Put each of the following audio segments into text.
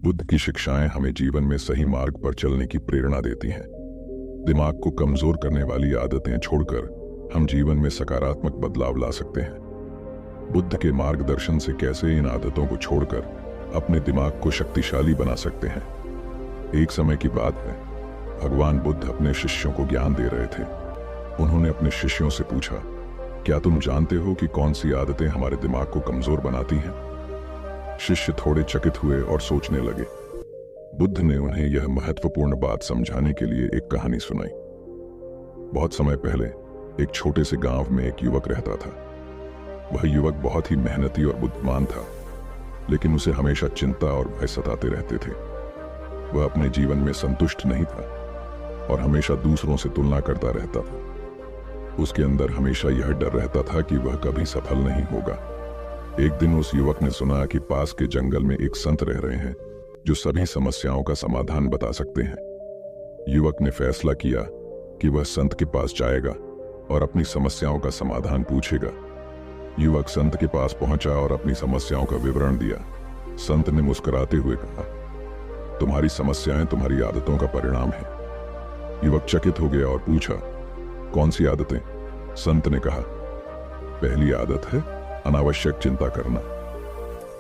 बुद्ध की शिक्षाएं हमें जीवन में सही मार्ग पर चलने की प्रेरणा देती हैं। दिमाग को कमजोर करने वाली आदतें छोड़कर हम जीवन में सकारात्मक बदलाव ला सकते हैं। बुद्ध के मार्गदर्शन से कैसे इन आदतों को छोड़कर अपने दिमाग को शक्तिशाली बना सकते हैं। एक समय की बात है, भगवान बुद्ध अपने शिष्यों को ज्ञान दे रहे थे। उन्होंने अपने शिष्यों से पूछा, क्या तुम जानते हो कि कौन सी आदतें हमारे दिमाग को कमजोर बनाती हैं? शिष्य थोड़े चकित हुए और सोचने लगे। बुद्ध ने उन्हें यह महत्वपूर्ण बात समझाने के लिए एक कहानी सुनाई। बहुत समय पहले एक छोटे से गांव में एक युवक रहता था। वह युवक बहुत ही मेहनती और बुद्धिमान था, लेकिन उसे हमेशा चिंता और भय सताते रहते थे। वह अपने जीवन में संतुष्ट नहीं था और हमेशा दूसरों से तुलना करता रहता था। उसके अंदर हमेशा यह डर रहता था कि वह कभी सफल नहीं होगा। एक दिन उस युवक ने सुना कि पास के जंगल में एक संत रह रहे हैं जो सभी समस्याओं का समाधान बता सकते हैं। युवक ने फैसला किया कि वह संत के पास जाएगा और अपनी समस्याओं का समाधान पूछेगा। युवक संत के पास पहुंचा और अपनी समस्याओं का विवरण दिया। संत ने मुस्कुराते हुए कहा, तुम्हारी समस्याएं तुम्हारी आदतों का परिणाम है। युवक चकित हो गया और पूछा, कौन सी आदतें? संत ने कहा, पहली आदत है अनावश्यक चिंता करना।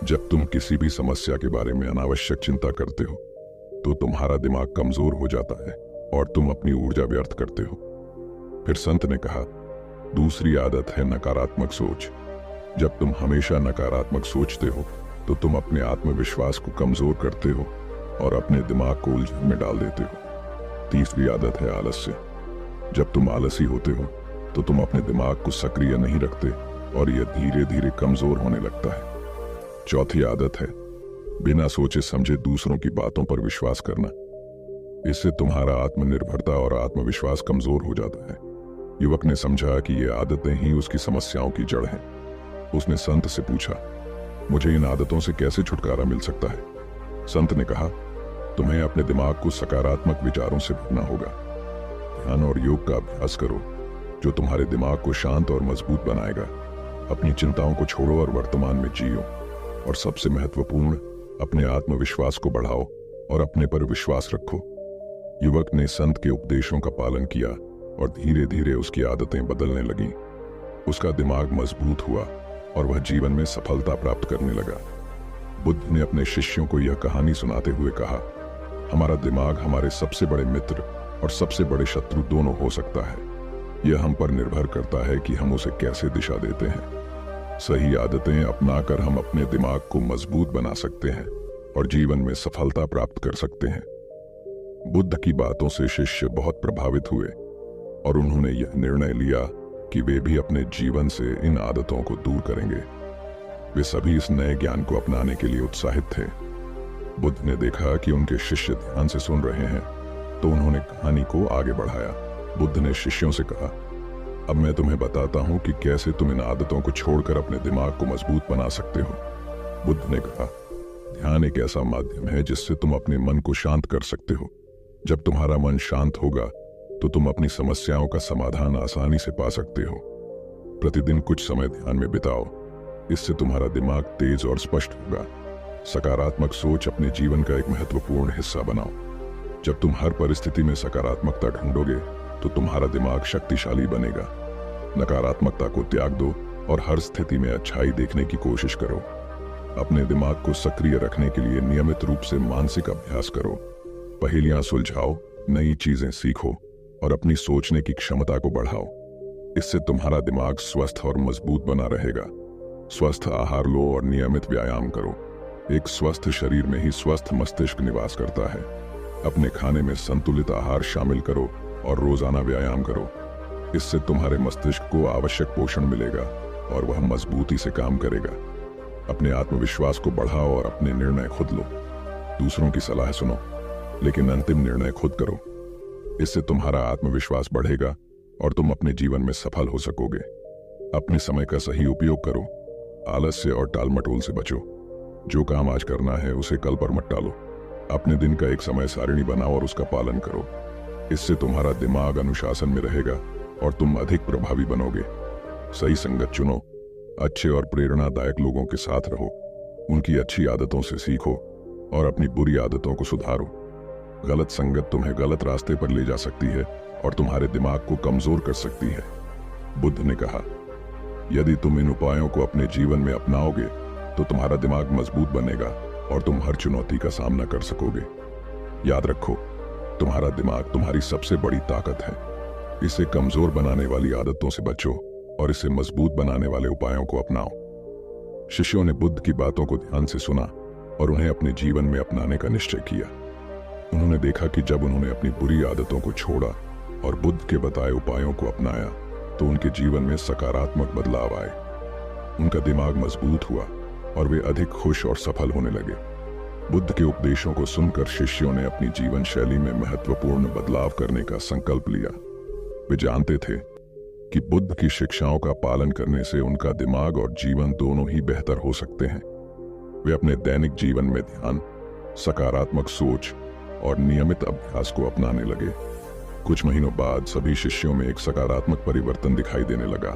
जब तुम किसी भी समस्या के बारे में अनावश्यक चिंता करते हो तो तुम्हारा दिमाग कमजोर हो जाता है और तुम अपनी ऊर्जा व्यर्थ करते हो। फिर संत ने कहा, दूसरी आदत है नकारात्मक सोच। जब तुम हमेशा नकारात्मक सोचते हो तो तुम अपने आत्मविश्वास को कमजोर करते हो और अपने दिमाग को उलझन में डाल देते हो। तीसरी आदत है आलस्य। जब तुम आलसी होते हो तो तुम अपने दिमाग को सक्रिय नहीं रखते और यह धीरे धीरे कमजोर होने लगता है। चौथी आदत है बिना सोचे समझे दूसरों की बातों पर विश्वास करना। इससे तुम्हारा आत्मनिर्भरता और आत्मविश्वास कमजोर हो जाता है। युवक ने समझा कि ये आदतें ही उसकी समस्याओं की जड़ हैं। उसने संत से पूछा, मुझे इन आदतों से कैसे छुटकारा मिल सकता है? संत ने कहा, तुम्हें अपने दिमाग को सकारात्मक विचारों से भरना होगा। ध्यान और योग का अभ्यास करो जो तुम्हारे दिमाग को शांत और मजबूत बनाएगा। अपनी चिंताओं को छोड़ो और वर्तमान में जियो। और सबसे महत्वपूर्ण, अपने आत्मविश्वास को बढ़ाओ और अपने पर विश्वास रखो। युवक ने संत के उपदेशों का पालन किया और धीरे धीरे उसकी आदतें बदलने लगीं। उसका दिमाग मजबूत हुआ और वह जीवन में सफलता प्राप्त करने लगा। बुद्ध ने अपने शिष्यों को यह कहानी सुनाते हुए कहा, हमारा दिमाग हमारे सबसे बड़े मित्र और सबसे बड़े शत्रु दोनों हो सकता है। यह हम पर निर्भर करता है कि हम उसे कैसे दिशा देते हैं। सही आदतें अपनाकर हम अपने दिमाग को मजबूत बना सकते हैं और जीवन में सफलता प्राप्त कर सकते हैं। बुद्ध की बातों से शिष्य बहुत प्रभावित हुए और उन्होंने यह निर्णय लिया कि वे भी अपने जीवन से इन आदतों को दूर करेंगे। वे सभी इस नए ज्ञान को अपनाने के लिए उत्साहित थे। बुद्ध ने देखा कि उनके शिष्य ध्यान से सुन रहे हैं, तो उन्होंने कहानी को आगे बढ़ाया। बुद्ध ने शिष्यों से कहा, अब मैं तुम्हें बताता हूं कि कैसे तुम इन आदतों को छोड़कर अपने दिमाग को मजबूत बना सकते हो। बुद्ध ने कहा, ध्यान एक ऐसा माध्यम है जिससे तुम अपने मन को शांत कर सकते हो। जब तुम्हारा मन शांत होगा तो तुम अपनी समस्याओं का समाधान आसानी से पा सकते हो। प्रतिदिन कुछ समय ध्यान में बिताओ, इससे तुम्हारा दिमाग तेज और स्पष्ट होगा। सकारात्मक सोच अपने जीवन का एक महत्वपूर्ण हिस्सा बनाओ। जब तुम हर परिस्थिति में सकारात्मकता ढूंढोगे तो तुम्हारा दिमाग शक्तिशाली बनेगा। नकारात्मकता को त्याग दो और हर स्थिति में अच्छाई देखने की कोशिश करो। अपने दिमाग को सक्रिय रखने के लिए नियमित रूप से मानसिक अभ्यास करो। पहेलियां सुलझाओ, नई चीजें सीखो और अपनी सोचने की क्षमता को बढ़ाओ। इससे तुम्हारा दिमाग स्वस्थ और मजबूत बना रहेगा। स्वस्थ आहार लो और नियमित व्यायाम करो। एक स्वस्थ शरीर में ही स्वस्थ मस्तिष्क निवास करता है। अपने खाने में संतुलित आहार शामिल करो और रोजाना व्यायाम करो। इससे तुम्हारे मस्तिष्क को आवश्यक पोषण मिलेगा और वह मजबूती से काम करेगा। अपने आत्मविश्वास को बढ़ाओ और अपने निर्णय खुद लो। दूसरों की सलाह सुनो, लेकिन अंतिम निर्णय खुद करो। इससे तुम्हारा आत्मविश्वास बढ़ेगा और तुम अपने जीवन में सफल हो सकोगे। अपने समय का सही उपयोग करो। आलस्य और टालमटोल से बचो। जो काम आज करना है उसे कल पर मत टालो। अपने दिन का एक समय सारिणी बनाओ और उसका पालन करो। इससे तुम्हारा दिमाग अनुशासन में रहेगा और तुम अधिक प्रभावी बनोगे। सही संगत चुनो। अच्छे और प्रेरणादायक लोगों के साथ रहो। उनकी अच्छी आदतों से सीखो और अपनी बुरी आदतों को सुधारो। गलत संगत तुम्हें गलत रास्ते पर ले जा सकती है और तुम्हारे दिमाग को कमजोर कर सकती है। बुद्ध ने कहा, यदि तुम इन उपायों को अपने जीवन में अपनाओगे तो तुम्हारा दिमाग मजबूत बनेगा और तुम हर चुनौती का सामना कर सकोगे। याद रखो, तुम्हारा दिमाग तुम्हारी सबसे बड़ी ताकत है। इसे कमजोर बनाने वाली आदतों से बचो और इसे मजबूत बनाने वाले उपायों को अपनाओ। शिष्यों ने बुद्ध की बातों को ध्यान से सुना और उन्हें अपने जीवन में अपनाने का निश्चय किया। उन्होंने देखा कि जब उन्होंने अपनी बुरी आदतों को छोड़ा और बुद्ध के बताए उपायों को अपनाया तो उनके जीवन में सकारात्मक बदलाव आए। उनका दिमाग मजबूत हुआ और वे अधिक खुश और सफल होने लगे। बुद्ध के उपदेशों को सुनकर शिष्यों ने अपनी जीवन शैली में महत्वपूर्ण बदलाव करने का संकल्प लिया। वे जानते थे कि बुद्ध की शिक्षाओं का पालन करने से उनका दिमाग और जीवन दोनों ही बेहतर हो सकते हैं। वे अपने दैनिक जीवन में ध्यान, सकारात्मक सोच और नियमित अभ्यास को अपनाने लगे। कुछ महीनों बाद सभी शिष्यों में एक सकारात्मक परिवर्तन दिखाई देने लगा।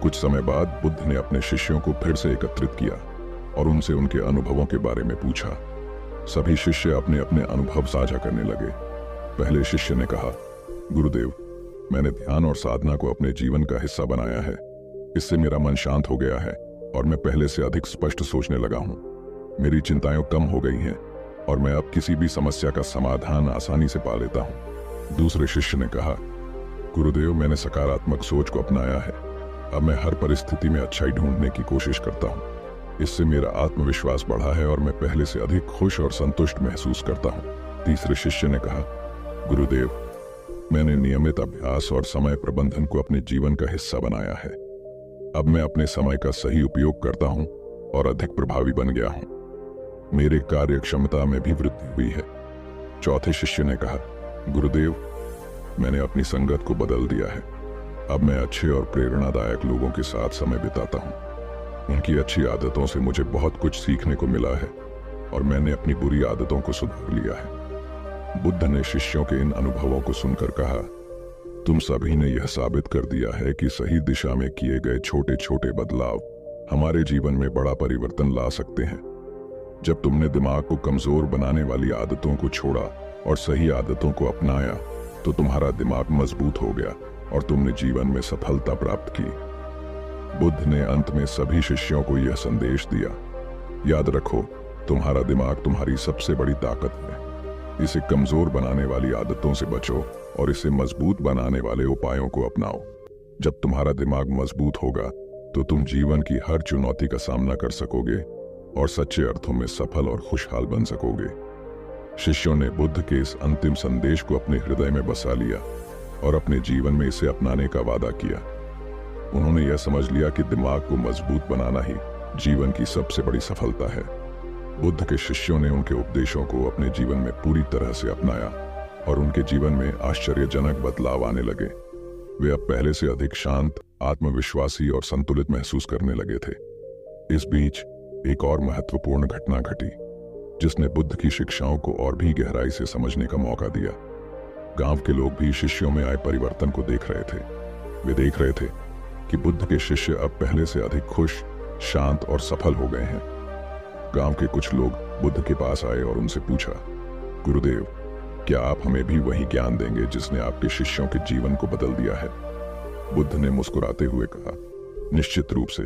कुछ समय बाद बुद्ध ने अपने शिष्यों को फिर से एकत्रित किया और उनसे उनके अनुभवों के बारे में पूछा। सभी शिष्य अपने अपने अनुभव साझा करने लगे। पहले शिष्य ने कहा, गुरुदेव, मैंने ध्यान और साधना को अपने जीवन का हिस्सा बनाया है। इससे मेरा मन शांत हो गया है और मैं पहले से अधिक स्पष्ट सोचने लगा हूँ। मेरी चिंताएं कम हो गई हैं और मैं अब किसी भी समस्या का समाधान आसानी से पा लेता हूँ। दूसरे शिष्य ने कहा, गुरुदेव, मैंने सकारात्मक सोच को अपनाया है। अब मैं हर परिस्थिति में अच्छाई ढूंढने की कोशिश करता हूँ। इससे मेरा आत्मविश्वास बढ़ा है और मैं पहले से अधिक खुश और संतुष्ट महसूस करता हूँ। तीसरे शिष्य ने कहा, गुरुदेव, मैंने नियमित अभ्यास और समय प्रबंधन को अपने जीवन का हिस्सा बनाया है। अब मैं अपने समय का सही उपयोग करता हूँ और अधिक प्रभावी बन गया हूँ। मेरे कार्य क्षमता में भी वृद्धि हुई है। चौथे शिष्य ने कहा, गुरुदेव, मैंने अपनी संगत को बदल दिया है। अब मैं अच्छे और प्रेरणादायक लोगों के साथ समय बिताता हूँ। उनकी अच्छी आदतों से मुझे बहुत कुछ सीखने को मिला है और मैंने अपनी बुरी आदतों को सुधार लिया है। बुद्ध ने शिष्यों के इन अनुभवों को सुनकर कहा, तुम सभी ने यह साबित कर दिया है कि सही दिशा में किए गए छोटे छोटे बदलाव हमारे जीवन में बड़ा परिवर्तन ला सकते हैं। जब तुमने दिमाग को कमजोर बनाने वाली आदतों को छोड़ा और सही आदतों को अपनाया तो तुम्हारा दिमाग मजबूत हो गया और तुमने जीवन में सफलता प्राप्त की। बुद्ध ने अंत में सभी शिष्यों को यह संदेश दिया, याद रखो, तुम्हारा दिमाग तुम्हारी सबसे बड़ी ताकत है। इसे कमजोर बनाने वाली आदतों से बचो और इसे मजबूत बनाने वाले उपायों को अपनाओ। जब तुम्हारा दिमाग मजबूत होगा तो तुम जीवन की हर चुनौती का सामना कर सकोगे और सच्चे अर्थों में सफल और खुशहाल बन सकोगे। शिष्यों ने बुद्ध के इस अंतिम संदेश को अपने हृदय में बसा लिया और अपने जीवन में इसे अपनाने का वादा किया। उन्होंने यह समझ लिया कि दिमाग को मजबूत बनाना ही जीवन की सबसे बड़ी सफलता है। बुद्ध के शिष्यों ने उनके उपदेशों को अपने जीवन में पूरी तरह से अपनाया और उनके जीवन में आश्चर्यजनक बदलाव आने लगे। वे अब पहले से अधिक शांत, आत्मविश्वासी और संतुलित महसूस करने लगे थे। इस बीच एक और महत्वपूर्ण घटना घटी जिसने बुद्ध की शिक्षाओं को और भी गहराई से समझने का मौका दिया। गांव के लोग भी शिष्यों में आए परिवर्तन को देख रहे थे। वे देख रहे थे कि बुद्ध के शिष्य अब पहले से अधिक खुश, शांत और सफल हो गए हैं। गांव के कुछ लोग बुद्ध के पास आए और उनसे पूछा, गुरुदेव, क्या आप हमें भी वही ज्ञान देंगे जिसने आपके शिष्यों के जीवन को बदल दिया है? बुद्ध ने मुस्कुराते हुए कहा, निश्चित रूप से।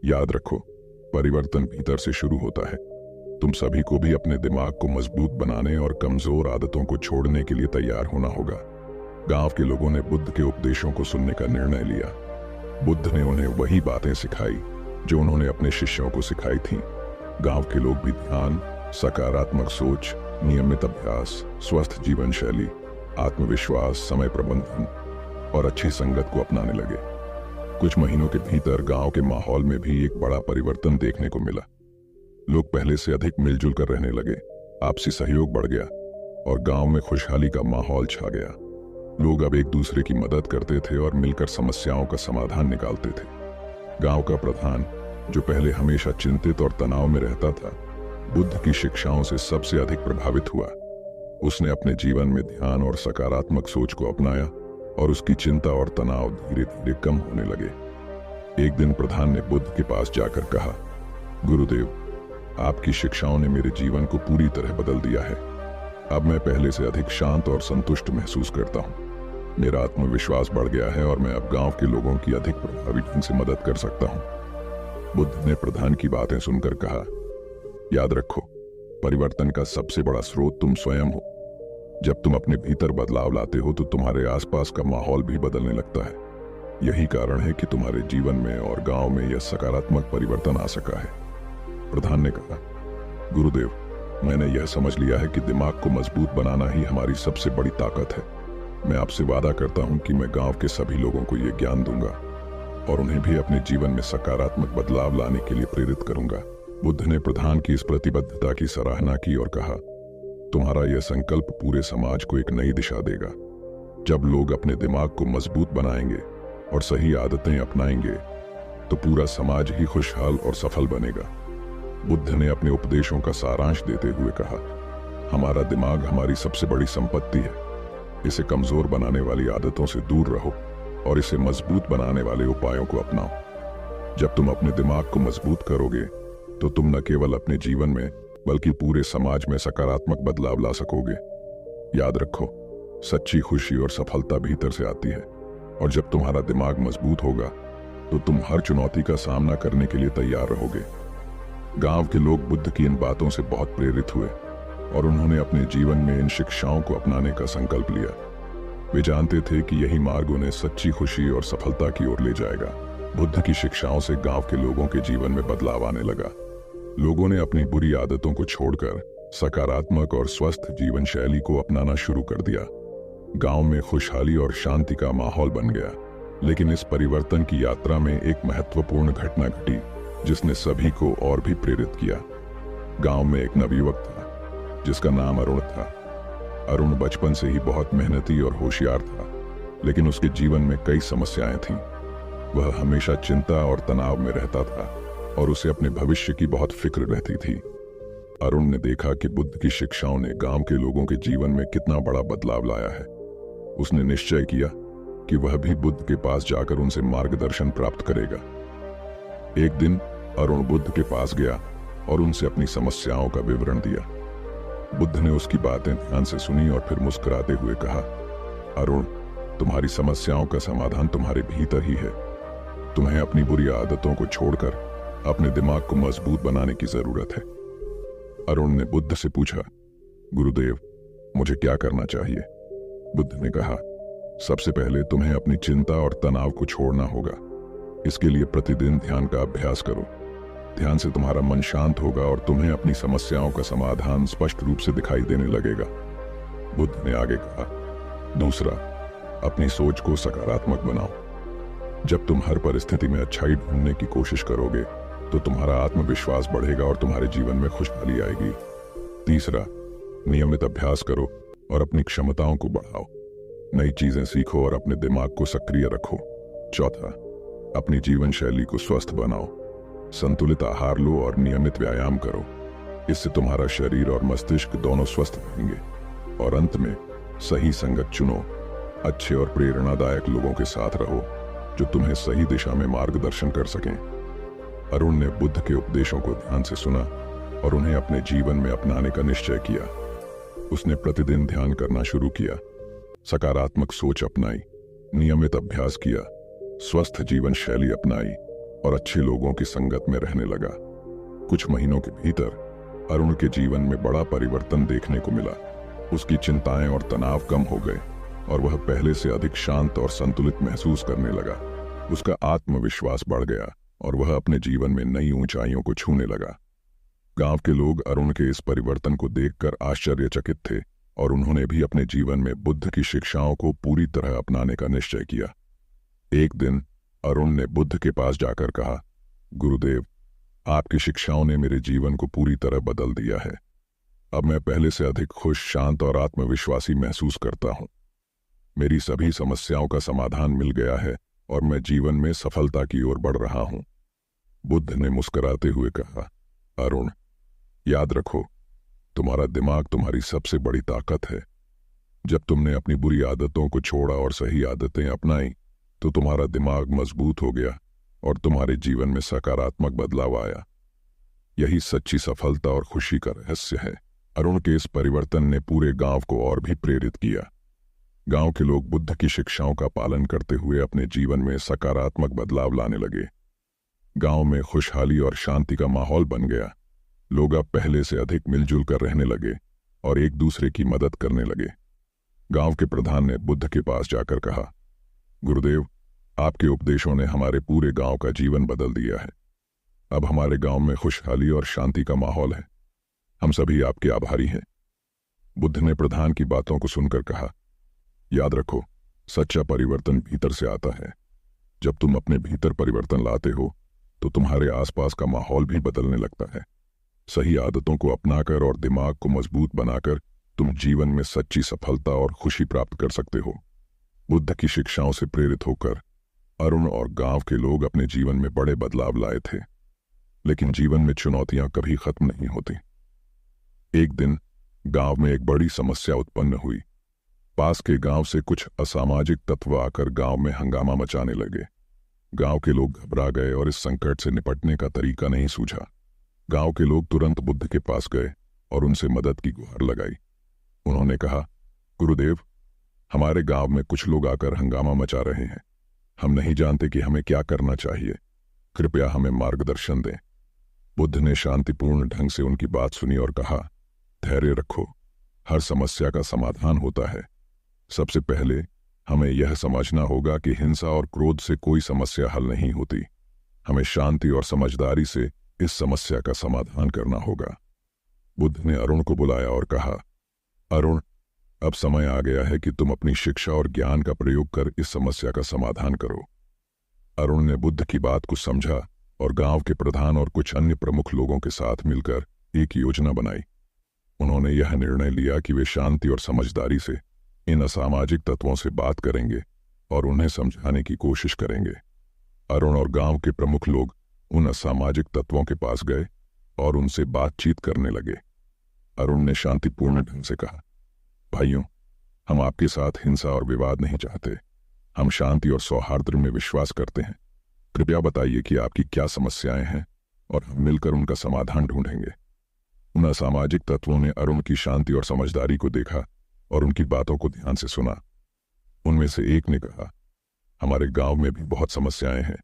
याद रखो, परिवर्तन भीतर से शुरू होता है। तुम सभी को भी अपने दिमाग को मजबूत बनाने और कमजोर आदतों को छोड़ने के लिए तैयार होना होगा। गांव के लोगों ने बुद्ध के उपदेशों को सुनने का निर्णय लिया। बुद्ध ने उन्हें वही बातें सिखाई जो उन्होंने अपने शिष्यों को सिखाई थीं। गांव के लोग भी ध्यान, सकारात्मक सोच, नियमित अभ्यास, स्वस्थ जीवन शैली, आत्मविश्वास, समय प्रबंधन और अच्छी संगत को अपनाने लगे। कुछ महीनों के भीतर गांव के माहौल में भी एक बड़ा परिवर्तन देखने को मिला। लोग पहले से अधिक मिलजुल कर रहने लगे, आपसी सहयोग बढ़ गया और गांव में खुशहाली का माहौल छा गया। लोग अब एक दूसरे की मदद करते थे और मिलकर समस्याओं का समाधान निकालते थे। गांव का प्रधान, जो पहले हमेशा चिंतित और तनाव में रहता था, बुद्ध की शिक्षाओं से सबसे अधिक प्रभावित हुआ। उसने अपने जीवन में ध्यान और सकारात्मक सोच को अपनाया और उसकी चिंता और तनाव धीरे धीरे कम होने लगे। एक दिन प्रधान ने बुद्ध के पास जाकर कहा, गुरुदेव, आपकी शिक्षाओं ने मेरे जीवन को पूरी तरह बदल दिया है। अब मैं पहले से अधिक शांत और संतुष्ट महसूस करता हूँ। मेरा आत्मविश्वास बढ़ गया है और मैं अब गांव के लोगों की अधिक प्रभावी ढंग से मदद कर सकता हूँ। बुद्ध ने प्रधान की बातें सुनकर कहा, याद रखो, परिवर्तन का सबसे बड़ा स्रोत तुम स्वयं हो। जब तुम अपने भीतर बदलाव लाते हो तो तुम्हारे आसपास का माहौल भी बदलने लगता है। यही कारण है कि तुम्हारे जीवन में और गांव में यह सकारात्मक परिवर्तन आ सका है। प्रधान ने कहा, गुरुदेव, मैंने यह समझ लिया है कि दिमाग को मजबूत बनाना ही हमारी सबसे बड़ी ताकत है। मैं आपसे वादा करता हूं कि मैं गांव के सभी लोगों को यह ज्ञान दूंगा और उन्हें भी अपने जीवन में सकारात्मक बदलाव लाने के लिए प्रेरित करूंगा। बुद्ध ने प्रधान की इस प्रतिबद्धता की सराहना की और कहा, तुम्हारा यह संकल्प पूरे समाज को एक नई दिशा देगा। जब लोग अपने दिमाग को मजबूत बनाएंगे और सही आदतें अपनाएंगे तो पूरा समाज ही खुशहाल और सफल बनेगा। बुद्ध ने अपने उपदेशों का सारांश देते हुए कहा, हमारा दिमाग हमारी सबसे बड़ी संपत्ति है। इसे कमजोर बनाने वाली आदतों से दूर रहो और इसे मजबूत बनाने वाले उपायों को अपनाओ। जब तुम अपने दिमाग को मजबूत करोगे तो तुम न केवल अपने जीवन में बल्कि पूरे समाज में सकारात्मक बदलाव ला सकोगे। याद रखो, सच्ची खुशी और सफलता भीतर से आती है और जब तुम्हारा दिमाग मजबूत होगा तो तुम हर चुनौती का सामना करने के लिए तैयार रहोगे। गांव के लोग बुद्ध की इन बातों से बहुत प्रेरित हुए और उन्होंने अपने जीवन में इन शिक्षाओं को अपनाने का संकल्प लिया। वे जानते थे कि यही मार्ग उन्हें सच्ची खुशी और सफलता की ओर ले जाएगा। बुद्ध की शिक्षाओं से गांव के लोगों के जीवन में बदलाव आने लगा। लोगों ने अपनी बुरी आदतों को छोड़कर सकारात्मक और स्वस्थ जीवन शैली को अपनाना शुरू कर दिया। गांव में खुशहाली और शांति का माहौल बन गया। लेकिन इस परिवर्तन की यात्रा में एक महत्वपूर्ण घटना घटी जिसने सभी को और भी प्रेरित किया। गांव में एक नवयुवक था जिसका नाम अरुण था। अरुण बचपन से ही बहुत मेहनती और होशियार था, लेकिन उसके जीवन में कई समस्याएं थीं। वह हमेशा चिंता और तनाव में रहता था और उसे अपने भविष्य की बहुत फिक्र रहती थी। अरुण ने देखा कि बुद्ध की शिक्षाओं ने गांव के लोगों के जीवन में कितना बड़ा बदलाव लाया है। उसने निश्चय किया कि वह भी बुद्ध के पास जाकर उनसे मार्गदर्शन प्राप्त करेगा। एक दिन अरुण बुद्ध के पास गया और उनसे अपनी समस्याओं का विवरण दिया। बुद्ध ने उसकी बातें ध्यान से सुनी और फिर मुस्कुराते हुए कहा, अरुण, तुम्हारी समस्याओं का समाधान तुम्हारे भीतर ही है। तुम्हें अपनी बुरी आदतों को छोड़कर अपने दिमाग को मजबूत बनाने की जरूरत है। अरुण ने बुद्ध से पूछा, गुरुदेव, मुझे क्या करना चाहिए? बुद्ध ने कहा, सबसे पहले तुम्हें अपनी चिंता और तनाव को छोड़ना होगा। इसके लिए प्रतिदिन ध्यान का अभ्यास करो। ध्यान से तुम्हारा मन शांत होगा और तुम्हें अपनी समस्याओं का समाधान स्पष्ट रूप से दिखाई देने लगेगा। बुद्ध ने आगे कहा, दूसरा, अपनी सोच को सकारात्मक बनाओ। जब तुम हर परिस्थिति में अच्छाई ढूंढने की कोशिश करोगे तो तुम्हारा आत्मविश्वास बढ़ेगा और तुम्हारे जीवन में खुशहाली आएगी। तीसरा, नियमित अभ्यास करो और अपनी क्षमताओं को बढ़ाओ। नई चीजें सीखो और अपने दिमाग को सक्रिय रखो। चौथा, अपनी जीवन शैली को स्वस्थ बनाओ। संतुलित आहार लो और नियमित व्यायाम करो। इससे तुम्हारा शरीर और मस्तिष्क दोनों स्वस्थ रहेंगे। और अंत में, सही संगत चुनो। अच्छे और प्रेरणादायक लोगों के साथ रहो जो तुम्हें सही दिशा में मार्गदर्शन कर सकें। अरुण ने बुद्ध के उपदेशों को ध्यान से सुना और उन्हें अपने जीवन में अपनाने का निश्चय किया। उसने प्रतिदिन ध्यान करना शुरू किया, सकारात्मक सोच अपनाई, नियमित अभ्यास किया, स्वस्थ जीवन शैली अपनाई और अच्छे लोगों की संगत में रहने लगा। कुछ महीनों के भीतर अरुण के जीवन में बड़ा परिवर्तन देखने को मिला। उसकी चिंताएं और तनाव कम हो गए और वह पहले से अधिक शांत और संतुलित महसूस करने लगा। उसका आत्मविश्वास बढ़ गया और वह अपने जीवन में नई ऊंचाइयों को छूने लगा। गांव के लोग अरुण के इस परिवर्तन को देखकर आश्चर्यचकित थे और उन्होंने भी अपने जीवन में बुद्ध की शिक्षाओं को पूरी तरह अपनाने का निश्चय किया। एक दिन अरुण ने बुद्ध के पास जाकर कहा, गुरुदेव, आपकी शिक्षाओं ने मेरे जीवन को पूरी तरह बदल दिया है। अब मैं पहले से अधिक खुश, शांत और आत्मविश्वासी महसूस करता हूं। मेरी सभी समस्याओं का समाधान मिल गया है और मैं जीवन में सफलता की ओर बढ़ रहा हूं। बुद्ध ने मुस्कुराते हुए कहा, अरुण, याद रखो, तुम्हारा दिमाग तुम्हारी सबसे बड़ी ताकत है। जब तुमने अपनी बुरी आदतों को छोड़ा और सही आदतें अपनाई तो तुम्हारा दिमाग मजबूत हो गया और तुम्हारे जीवन में सकारात्मक बदलाव आया। यही सच्ची सफलता और खुशी का रहस्य है। अरुण के इस परिवर्तन ने पूरे गांव को और भी प्रेरित किया। गांव के लोग बुद्ध की शिक्षाओं का पालन करते हुए अपने जीवन में सकारात्मक बदलाव लाने लगे। गांव में खुशहाली और शांति का माहौल बन गया। लोग अब पहले से अधिक मिलजुल कर रहने लगे और एक दूसरे की मदद करने लगे। गांव के प्रधान ने बुद्ध के पास जाकर कहा, गुरुदेव, आपके उपदेशों ने हमारे पूरे गांव का जीवन बदल दिया है। अब हमारे गांव में खुशहाली और शांति का माहौल है। हम सभी आपके आभारी हैं। बुद्ध ने प्रधान की बातों को सुनकर कहा, याद रखो, सच्चा परिवर्तन भीतर से आता है। जब तुम अपने भीतर परिवर्तन लाते हो तो तुम्हारे आसपास का माहौल भी बदलने लगता है। सही आदतों को अपनाकर और दिमाग को मजबूत बनाकर तुम जीवन में सच्ची सफलता और खुशी प्राप्त कर सकते हो। बुद्ध की शिक्षाओं से प्रेरित होकर अरुण और गांव के लोग अपने जीवन में बड़े बदलाव लाए थे। लेकिन जीवन में चुनौतियां कभी खत्म नहीं होती। एक दिन गांव में एक बड़ी समस्या उत्पन्न हुई। पास के गांव से कुछ असामाजिक तत्व आकर गांव में हंगामा मचाने लगे। गांव के लोग घबरा गए और इस संकट से निपटने का तरीका नहीं सूझा। गांव के लोग तुरंत बुद्ध के पास गए और उनसे मदद की गुहार लगाई। उन्होंने कहा, गुरुदेव, हमारे गांव में कुछ लोग आकर हंगामा मचा रहे हैं। हम नहीं जानते कि हमें क्या करना चाहिए। कृपया हमें मार्गदर्शन दें। बुद्ध ने शांतिपूर्ण ढंग से उनकी बात सुनी और कहा, धैर्य रखो, हर समस्या का समाधान होता है। सबसे पहले हमें यह समझना होगा कि हिंसा और क्रोध से कोई समस्या हल नहीं होती। हमें शांति और समझदारी से इस समस्या का समाधान करना होगा। बुद्ध ने अरुण को बुलाया और कहा, अरुण, अब समय आ गया है कि तुम अपनी शिक्षा और ज्ञान का प्रयोग कर इस समस्या का समाधान करो। अरुण ने बुद्ध की बात को समझा और गांव के प्रधान और कुछ अन्य प्रमुख लोगों के साथ मिलकर एक योजना बनाई। उन्होंने यह निर्णय लिया कि वे शांति और समझदारी से इन असामाजिक तत्वों से बात करेंगे और उन्हें समझाने की कोशिश करेंगे। अरुण और गांव के प्रमुख लोग उन असामाजिक तत्वों के पास गए और उनसे बातचीत करने लगे। अरुण ने शांतिपूर्ण ढंग से कहा, भाइयों, हम आपके साथ हिंसा और विवाद नहीं चाहते। हम शांति और सौहार्द में विश्वास करते हैं। कृपया बताइए कि आपकी क्या समस्याएं हैं और हम मिलकर उनका समाधान ढूंढेंगे। उन असामाजिक तत्वों ने अरुण की शांति और समझदारी को देखा और उनकी बातों को ध्यान से सुना। उनमें से एक ने कहा, हमारे गांव में भी बहुत समस्याएं हैं।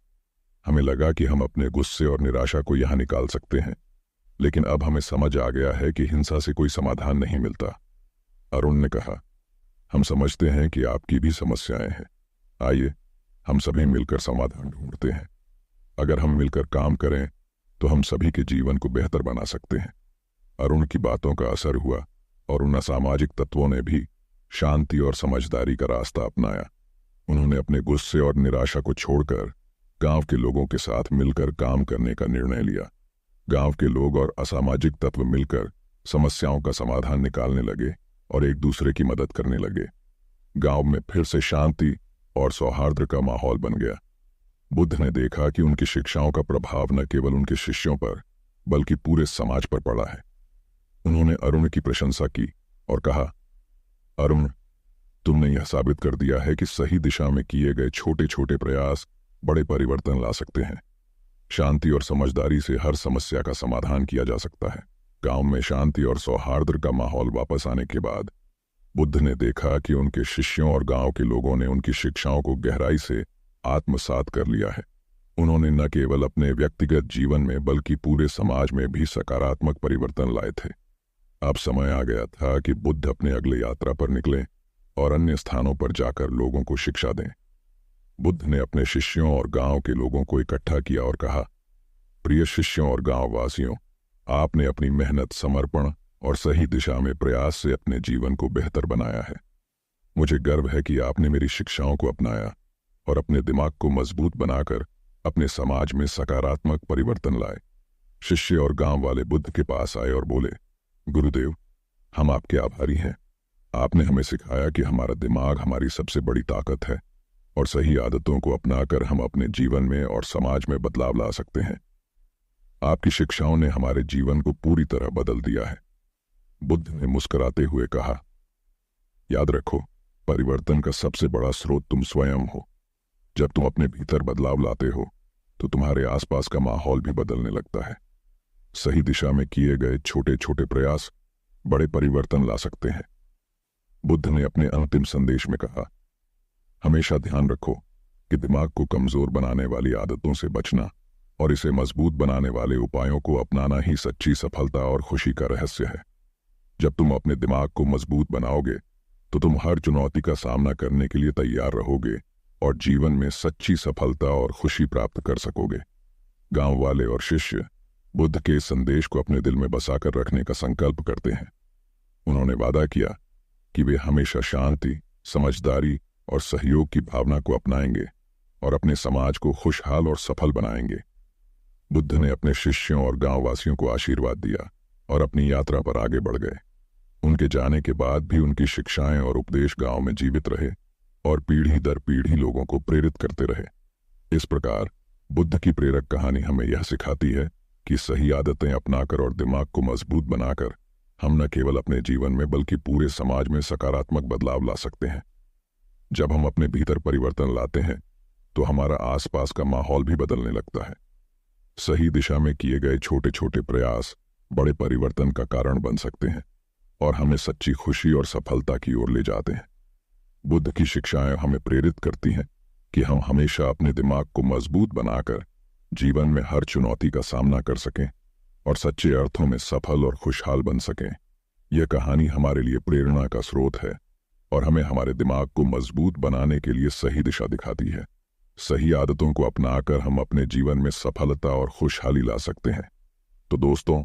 हमें लगा कि हम अपने गुस्से और निराशा को यहां निकाल सकते हैं, लेकिन अब हमें समझ आ गया है कि हिंसा से कोई समाधान नहीं मिलता। अरुण ने कहा, हम समझते हैं कि आपकी भी समस्याएं हैं। आइए हम सभी मिलकर समाधान ढूंढते हैं। अगर हम मिलकर काम करें तो हम सभी के जीवन को बेहतर बना सकते हैं। अरुण की बातों का असर हुआ और उन असामाजिक तत्वों ने भी शांति और समझदारी का रास्ता अपनाया। उन्होंने अपने गुस्से और निराशा को छोड़कर गांव के लोगों के साथ मिलकर काम करने का निर्णय लिया। गांव के लोग और असामाजिक तत्व मिलकर समस्याओं का समाधान निकालने लगे और एक दूसरे की मदद करने लगे। गांव में फिर से शांति और सौहार्द का माहौल बन गया। बुद्ध ने देखा कि उनकी शिक्षाओं का प्रभाव न केवल उनके शिष्यों पर बल्कि पूरे समाज पर पड़ा है। उन्होंने अरुण की प्रशंसा की और कहा, अरुण, तुमने यह साबित कर दिया है कि सही दिशा में किए गए छोटे छोटे प्रयास बड़े परिवर्तन ला सकते हैं। शांति और समझदारी से हर समस्या का समाधान किया जा सकता है। गांव में शांति और सौहार्द का माहौल वापस आने के बाद बुद्ध ने देखा कि उनके शिष्यों और गांव के लोगों ने उनकी शिक्षाओं को गहराई से आत्मसात कर लिया है। उन्होंने न केवल अपने व्यक्तिगत जीवन में बल्कि पूरे समाज में भी सकारात्मक परिवर्तन लाए थे। अब समय आ गया था कि बुद्ध अपने अगले यात्रा पर निकलें और अन्य स्थानों पर जाकर लोगों को शिक्षा दें। बुद्ध ने अपने शिष्यों और गांव के लोगों को इकट्ठा किया और कहा, प्रिय शिष्यों और गांव वासियों, आपने अपनी मेहनत, समर्पण और सही दिशा में प्रयास से अपने जीवन को बेहतर बनाया है। मुझे गर्व है कि आपने मेरी शिक्षाओं को अपनाया और अपने दिमाग को मजबूत बनाकर अपने समाज में सकारात्मक परिवर्तन लाए। शिष्य और गांव वाले बुद्ध के पास आए और बोले, गुरुदेव, हम आपके आभारी हैं। आपने हमें सिखाया कि हमारा दिमाग हमारी सबसे बड़ी ताकत है और सही आदतों को अपनाकर हम अपने जीवन में और समाज में बदलाव ला सकते हैं। आपकी शिक्षाओं ने हमारे जीवन को पूरी तरह बदल दिया है। बुद्ध ने मुस्कुराते हुए कहा, याद रखो, परिवर्तन का सबसे बड़ा स्रोत तुम स्वयं हो। जब तुम अपने भीतर बदलाव लाते हो तो तुम्हारे आसपास का माहौल भी बदलने लगता है। सही दिशा में किए गए छोटे छोटे प्रयास बड़े परिवर्तन ला सकते हैं। बुद्ध ने अपने अंतिम संदेश में कहा, हमेशा ध्यान रखो कि दिमाग को कमजोर बनाने वाली आदतों से बचना और इसे मजबूत बनाने वाले उपायों को अपनाना ही सच्ची सफलता और खुशी का रहस्य है। जब तुम अपने दिमाग को मजबूत बनाओगे तो तुम हर चुनौती का सामना करने के लिए तैयार रहोगे और जीवन में सच्ची सफलता और खुशी प्राप्त कर सकोगे। गांव वाले और शिष्य बुद्ध के इस संदेश को अपने दिल में बसाकर रखने का संकल्प करते हैं। उन्होंने वादा किया कि वे हमेशा शांति, समझदारी और सहयोग की भावना को अपनाएंगे और अपने समाज को खुशहाल और सफल बनाएंगे। बुद्ध ने अपने शिष्यों और गांववासियों को आशीर्वाद दिया और अपनी यात्रा पर आगे बढ़ गए। उनके जाने के बाद भी उनकी शिक्षाएं और उपदेश गांव में जीवित रहे और पीढ़ी दर पीढ़ी लोगों को प्रेरित करते रहे। इस प्रकार बुद्ध की प्रेरक कहानी हमें यह सिखाती है कि सही आदतें अपनाकर और दिमाग को मजबूत बनाकर हम न केवल अपने जीवन में बल्कि पूरे समाज में सकारात्मक बदलाव ला सकते हैं। जब हम अपने भीतर परिवर्तन लाते हैं तो हमारा आसपास का माहौल भी बदलने लगता है। सही दिशा में किए गए छोटे छोटे प्रयास बड़े परिवर्तन का कारण बन सकते हैं और हमें सच्ची खुशी और सफलता की ओर ले जाते हैं। बुद्ध की शिक्षाएं हमें प्रेरित करती हैं कि हम हमेशा अपने दिमाग को मजबूत बनाकर जीवन में हर चुनौती का सामना कर सकें और सच्चे अर्थों में सफल और खुशहाल बन सकें। यह कहानी हमारे लिए प्रेरणा का स्रोत है और हमें हमारे दिमाग को मजबूत बनाने के लिए सही दिशा दिखाती है। सही आदतों को अपनाकर हम अपने जीवन में सफलता और खुशहाली ला सकते हैं। तो दोस्तों,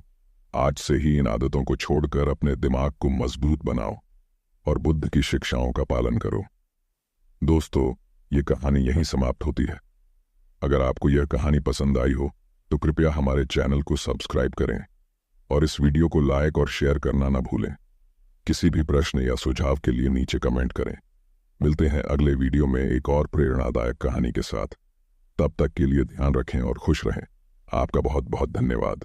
आज से ही इन आदतों को छोड़कर अपने दिमाग को मजबूत बनाओ और बुद्ध की शिक्षाओं का पालन करो। दोस्तों, ये कहानी यहीं समाप्त होती है। अगर आपको यह कहानी पसंद आई हो तो कृपया हमारे चैनल को सब्सक्राइब करें और इस वीडियो को लाइक और शेयर करना न भूलें। किसी भी प्रश्न या सुझाव के लिए नीचे कमेंट करें। मिलते हैं अगले वीडियो में एक और प्रेरणादायक कहानी के साथ। तब तक के लिए ध्यान रखें और खुश रहें। आपका बहुत बहुत धन्यवाद।